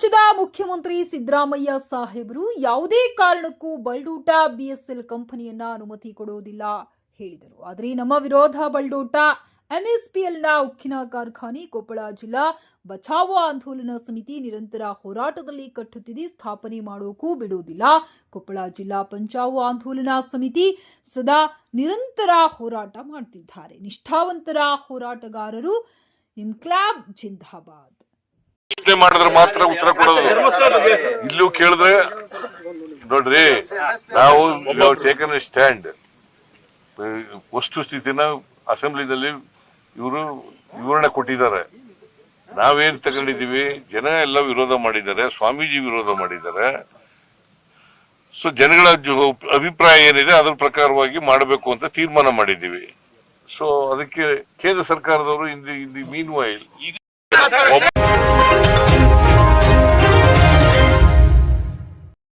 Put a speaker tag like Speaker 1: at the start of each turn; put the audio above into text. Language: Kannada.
Speaker 1: ರಾಜ್ಯದ ಮುಖ್ಯಮಂತ್ರಿ ಸಿದ್ದರಾಮಯ್ಯ ಸಾಹೇಬರು ಯಾವುದೇ ಕಾರಣಕ್ಕೂ ಬಲ್ಡೂಟ ಬಿಎಸ್ಎಲ್ ಕಂಪನಿಯನ್ನ ಅನುಮತಿ ಕೊಡುವುದಿಲ್ಲ ಹೇಳಿದರು. ಆದರೆ ನಮ್ಮ ವಿರೋಧ ಬಲ್ಡೋಟ ಎಂಎಸ್ಪಿಎಲ್ನ ಉಕ್ಕಿನ ಕಾರ್ಖಾನೆ ಕೊಪ್ಪಳ ಜಿಲ್ಲಾ ಬಚಾವೋ ಆಂದೋಲನ ಸಮಿತಿ ನಿರಂತರ ಹೋರಾಟದಲ್ಲಿ ಕಟ್ಟುತ್ತಿದೆ, ಸ್ಥಾಪನೆ ಮಾಡೋಕ್ಕೂ ಬಿಡುವುದಿಲ್ಲ. ಕೊಪ್ಪಳ ಜಿಲ್ಲಾ ಪಂಚಾವೋ ಆಂದೋಲನ ಸಮಿತಿ ಸದಾ ನಿರಂತರ ಹೋರಾಟ ಮಾಡುತ್ತಿದ್ದಾರೆ. ನಿಷ್ಠಾವಂತರ ಹೋರಾಟಗಾರರು ಇನ್ಕ್ಲಾಬ್ ಜಿಂದಾಬಾದ್.
Speaker 2: ಮಾಡಿದ್ರೆ ಮಾತ್ರ ಉತ್ತರ ಕೊಡೋದು. ಇಲ್ಲೂ ಕೇಳಿದ್ರೆ ನೋಡ್ರಿ, ನಾವು ಟೇಕನ್ ಎ ಸ್ಟ್ಯಾಂಡ್. ವಸ್ತುಸ್ಥಿತಿನ ಅಸೆಂಬ್ಲಿನಲ್ಲಿ ಇವರು ವಿವರಣೆ ಕೊಟ್ಟಿದ್ದಾರೆ. ನಾವೇನ್ ತಗೊಂಡಿದೀವಿ, ಜನ ಎಲ್ಲ ವಿರೋಧ ಮಾಡಿದ್ದಾರೆ, ಸ್ವಾಮೀಜಿ ವಿರೋಧ ಮಾಡಿದ್ದಾರೆ. ಸೊ ಜನಗಳ ಅಭಿಪ್ರಾಯ ಏನಿದೆ ಅದ್ರ ಪ್ರಕಾರವಾಗಿ ಮಾಡಬೇಕು ಅಂತ ತೀರ್ಮಾನ ಮಾಡಿದ್ದೀವಿ. ಸೊ ಅದಕ್ಕೆ ಕೇಂದ್ರ ಸರ್ಕಾರದವರು ಇನ್ ದಿ ಮೀನ್ ವೈಲ್